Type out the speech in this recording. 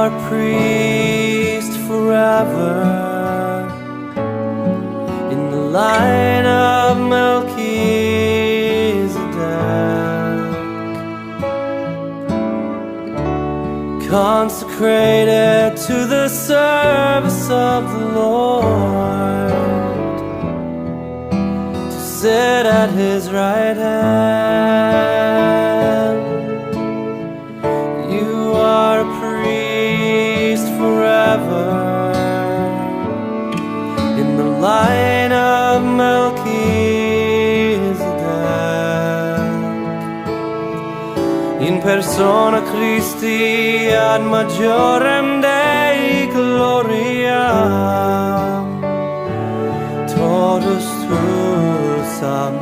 are priest forever in the line of Melchizedek, consecrated to the service of the Lord, to sit at His right hand. You are a priest forever in the line of Melchizedek, in persona Christi ad majorem Dei gloria, totus tuus, amen.